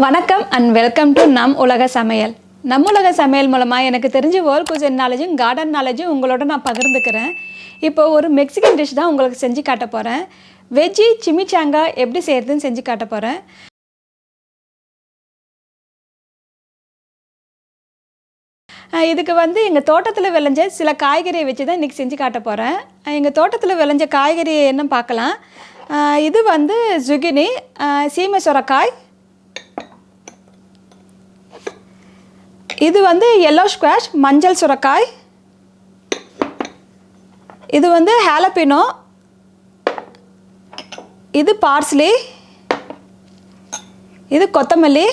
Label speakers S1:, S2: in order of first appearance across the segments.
S1: வணக்கம் and welcome to நம் உலக சமையல். நம் உலக சமையல் மூலமாக எனக்கு தெரிஞ்ச வேர்ல்ட் குசின் நாலேஜும் கார்டன் நாலேஜும் உங்களோட நான் பகிர்ந்துக்கிறேன். இப்போ ஒரு மெக்சிகன் டிஷ் தான் உங்களுக்கு செஞ்சு காட்ட போகிறேன். வெஜ்ஜி சிமிச்சாங்கா எப்படி செய்கிறதுன்னு செஞ்சு காட்ட போகிறேன். இதுக்கு எங்கள் தோட்டத்தில் விளைஞ்ச சில காய்கறியை வச்சு தான் இன்றைக்கி செஞ்சு காட்ட போகிறேன். எங்கள் தோட்டத்தில் விளைஞ்ச காய்கறி என்ன பார்க்கலாம். இது zucchini, சீமை சுரைக்காய். இது yellow squash, மஞ்சள் சுரைக்காய். இது jalapeno. இது parsley. இது கொத்தமல்லி.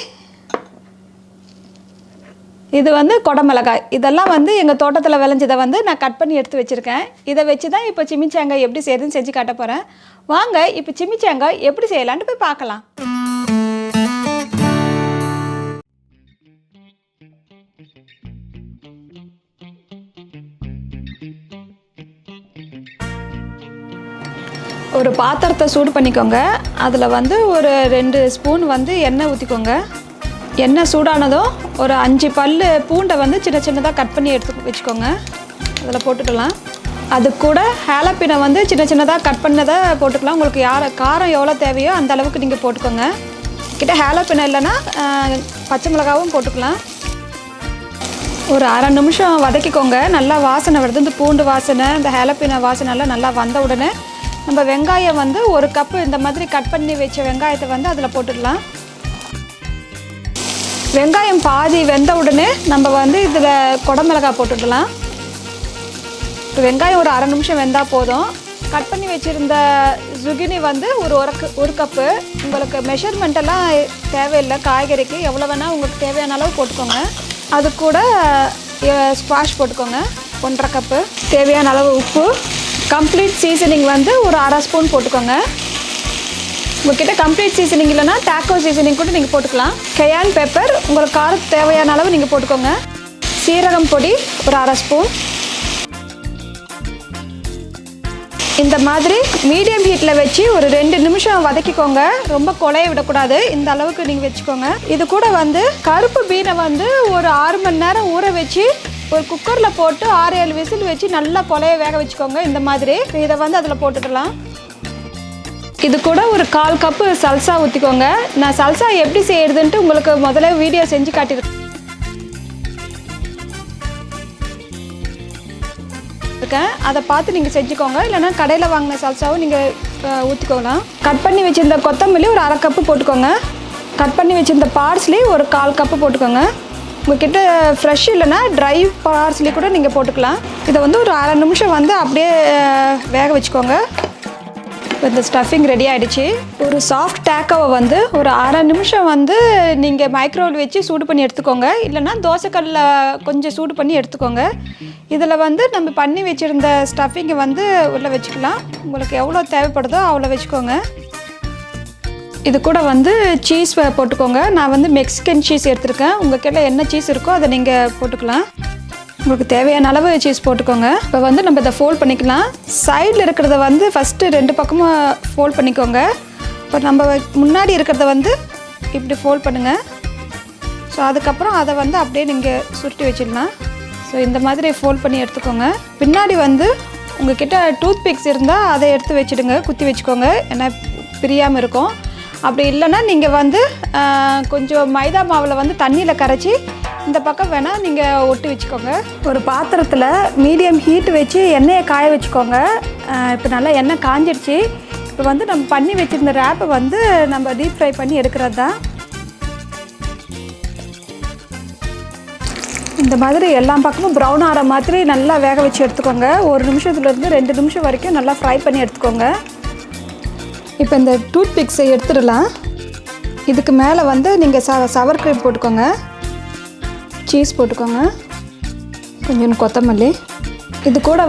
S1: இது கொடமிளகாய். இதெல்லாம் எங்கள் தோட்டத்தில் விளைஞ்சதை நான் கட் பண்ணி எடுத்து வச்சுருக்கேன். இதை வச்சு தான் இப்போ சிமிச்சாங்கா எப்படி செய்யுதுன்னு செஞ்சு காட்ட போகிறேன். வாங்க இப்போ சிமிச்சாங்கா எப்படி செய்யலான்ட்டு போய் பார்க்கலாம். ஒரு பாத்திரத்தை சூடு பண்ணிக்கோங்க. அதில் ஒரு 2 ஸ்பூன் எண்ணெய் ஊற்றிக்கோங்க. எண்ணெய் சூடானதும் ஒரு 5 பல் பூண்டை சின்ன சின்னதாக கட் பண்ணி எடுத்து வச்சுக்கோங்க. அதில் போட்டுக்கலாம். அது கூட jalapeno சின்ன சின்னதாக கட் பண்ணதை போட்டுக்கலாம். உங்களுக்கு காரம் எவ்வளோ தேவையோ அந்த அளவுக்கு நீங்கள் போட்டுக்கோங்க. கிட்ட jalapeno இல்லைன்னா பச்சை மிளகாவும் போட்டுக்கலாம். ஒரு அரை நிமிஷம் வதக்கிக்கோங்க. நல்லா வாசனை வருது. இந்த பூண்டு வாசனை, இந்த jalapeno வாசனைலாம் நல்லா வந்த உடனே நம்ம வெங்காயம் 1 கப்பு இந்த மாதிரி கட் பண்ணி வச்ச வெங்காயத்தை அதில் போட்டுடலாம். வெங்காயம் பாதி வெந்த உடனே நம்ம இதில் குடமிளகாய் போட்டுடலாம். வெங்காயம் ஒரு அரை நிமிஷம் வெந்தால் போதும். கட் பண்ணி வச்சுருந்த zucchini ஒரு கப்பு. உங்களுக்கு மெஷர்மெண்ட்டெல்லாம் தேவையில்லை. காய்கறிக்கு எவ்வளோ வேணால் உங்களுக்கு தேவையான அளவு போட்டுக்கோங்க. அது கூட ஸ்குவாஷ் போட்டுக்கோங்க 1.5 கப்பு. தேவையான அளவு உப்பு. கம்ப்ளீட் சீசனிங் ஒரு அரை ஸ்பூன் போட்டுக்கோங்க. உங்கள்கிட்ட கம்ப்ளீட் சீசனிங் இல்லைனா டாக்கோ சீசனிங் கூட நீங்கள் போட்டுக்கலாம். cayenne பெப்பர் உங்களுக்கு காரத்துக்கு தேவையான அளவு நீங்கள் போட்டுக்கோங்க. சீரகம் பொடி ஒரு அரை ஸ்பூன். இந்த மாதிரி மீடியம் ஹீட்டில் வச்சு ஒரு 2 நிமிஷம் வதக்கிக்கோங்க. ரொம்ப கொலைய விடக்கூடாது. இந்த அளவுக்கு நீங்கள் வச்சுக்கோங்க. இது கூட கருப்பு பீனை ஒரு 6 மணி நேரம் ஊற வச்சு ஒரு குக்கரில் போட்டு 6-7 விசில் வச்சு நல்லா கொலைய வேக வச்சுக்கோங்க. இந்த மாதிரி இதை அதில் போட்டுக்கலாம். இது கூட ஒரு 1/4 கப்பு சல்சா ஊற்றிக்கோங்க. நான் சல்சா எப்படி செய்யறதுன்ட்டு உங்களுக்கு முதல்ல வீடியோ செஞ்சு காட்டியிருக்கேன். அதை பார்த்து நீங்கள் செஞ்சுக்கோங்க. இல்லைனா கடையில் வாங்கின சல்சாவும் நீங்கள் ஊற்றிக்கோலாம். கட் பண்ணி வச்சுருந்த கொத்தமல்லி ஒரு அரை கப்பு போட்டுக்கோங்க. கட் பண்ணி வச்சுருந்த பார்ஸ்லி ஒரு 1/4 கப்பு போட்டுக்கோங்க. உங்கள்கிட்ட ஃப்ரெஷ் இல்லைனா ட்ரை பார்ஸ்லி கூட நீங்கள் போட்டுக்கலாம். இதை ஒரு அரை நிமிஷம் அப்படியே வேக வச்சுக்கோங்க. இந்த ஸ்டஃபிங் ரெடி ஆகிடுச்சு. ஒரு சாஃப்ட் டேக்கோவை ஒரு அரை நிமிஷம் நீங்கள் மைக்ரோவேவ் வச்சு சூடு பண்ணி எடுத்துக்கோங்க. இல்லைனா தோசைக்கல்லில் கொஞ்சம் சூடு பண்ணி எடுத்துக்கோங்க. இதில் நம்ம பண்ணி வச்சுருந்த ஸ்டஃபிங்கை உள்ளே வச்சுக்கலாம். உங்களுக்கு எவ்வளோ தேவைப்படுதோ அவ்வளோ வச்சுக்கோங்க. இது கூட சீஸ் போட்டுக்கோங்க. நான் மெக்சிகன் சீஸ் எடுத்துருக்கேன். உங்கள் கிட்ட என்ன சீஸ் இருக்கோ அதை நீங்கள் போட்டுக்கலாம். உங்களுக்கு தேவையான அளவு சீஸ் போட்டுக்கோங்க. இப்போ நம்ம இதை ஃபோல்ட் பண்ணிக்கலாம். சைடில் இருக்கிறத ஃபஸ்ட்டு 2 பக்கமும் ஃபோல்ட் பண்ணிக்கோங்க. இப்போ நம்ம முன்னாடி இருக்கிறத இப்படி ஃபோல்ட் பண்ணுங்கள். ஸோ அதுக்கப்புறம் அதை அப்படியே நீங்கள் சுருட்டி வச்சிடலாம். ஸோ இந்த மாதிரி ஃபோல்ட் பண்ணி எடுத்துக்கோங்க. பின்னாடி உங்கள் கிட்ட டூத் பிக்ஸ் இருந்தால் அதை எடுத்து வச்சுடுங்க. குத்தி வச்சுக்கோங்க. ஏன்னா பிரியாமல் இருக்கும். அப்படி இல்லைன்னா நீங்கள் கொஞ்சம் மைதா மாவில் தண்ணியில் கரைச்சி இந்த பக்கம் வேணால் நீங்கள் ஒட்டி வச்சுக்கோங்க. ஒரு பாத்திரத்தில் மீடியம் ஹீட் வச்சு எண்ணெயை காய வச்சுக்கோங்க. இப்போ நல்லா எண்ணெய் காஞ்சிடுச்சு. இப்போ நம்ம பண்ணி வச்சுருந்த ரேப்பை நம்ம டீப் ஃப்ரை பண்ணி எடுக்கிறது தான். இந்த மாதிரி எல்லா பக்கமும் ப்ரௌன் ஆகிற மாதிரி நல்லா வேக வச்சு எடுத்துக்கோங்க. 1 நிமிஷத்துலேருந்து 2 நிமிஷம் வரைக்கும் நல்லா ஃப்ரை பண்ணி எடுத்துக்கோங்க. இப்போ இந்த டூத் பிக்ஸை எடுத்துடலாம். இதுக்கு மேலே நீங்கள் சவர் க்ரீம் போட்டுக்கோங்க. சீஸ் போட்டுக்கோங்க. கொஞ்சம் கொத்தமல்லி. இது கூட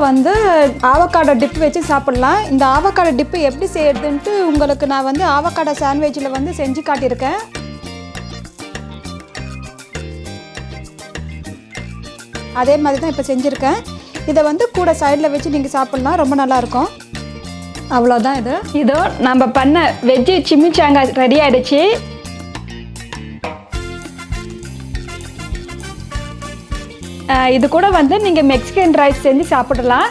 S1: ஆவக்காடோ டிப் வச்சு சாப்பிட்லாம். இந்த ஆவக்காடோ டிப்பு எப்படி செய்யறதுன்ட்டு உங்களுக்கு நான் ஆவக்காடோ சாண்ட்விச்சில் செஞ்சு காட்டியிருக்கேன். அதே மாதிரி தான் இப்போ செஞ்சுருக்கேன். இதை கூட சைடில் வச்சு நீங்கள் சாப்பிட்லாம். ரொம்ப நல்லாயிருக்கும். அவ்வளோதான். இதோ நம்ம பண்ண வெஜ்ஜி சிமிச்சாங்கா ரெடி ஆகிடுச்சு. இது கூட வந்து நீங்கள் மெக்சிகன் ரைஸ் செஞ்சு சாப்பிடலாம்.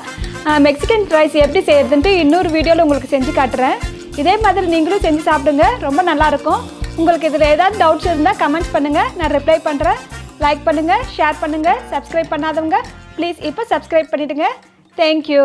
S1: மெக்சிகன் ரைஸ் எப்படி செய்யறதுன்ட்டு இன்னொரு வீடியோவில் உங்களுக்கு செஞ்சு காட்டுறேன். இதே மாதிரி நீங்களும் செஞ்சு சாப்பிடுங்க, ரொம்ப நல்லாயிருக்கும். உங்களுக்கு இதில் ஏதாவது டவுட்ஸ் இருந்தால் கமெண்ட்ஸ் பண்ணுங்கள், நான் ரிப்ளை பண்ணுறேன். லைக் பண்ணுங்கள், ஷேர் பண்ணுங்கள். சப்ஸ்கிரைப் பண்ணாதவங்க ப்ளீஸ் இப்போ சப்ஸ்கிரைப் பண்ணிவிடுங்க. தேங்க்யூ.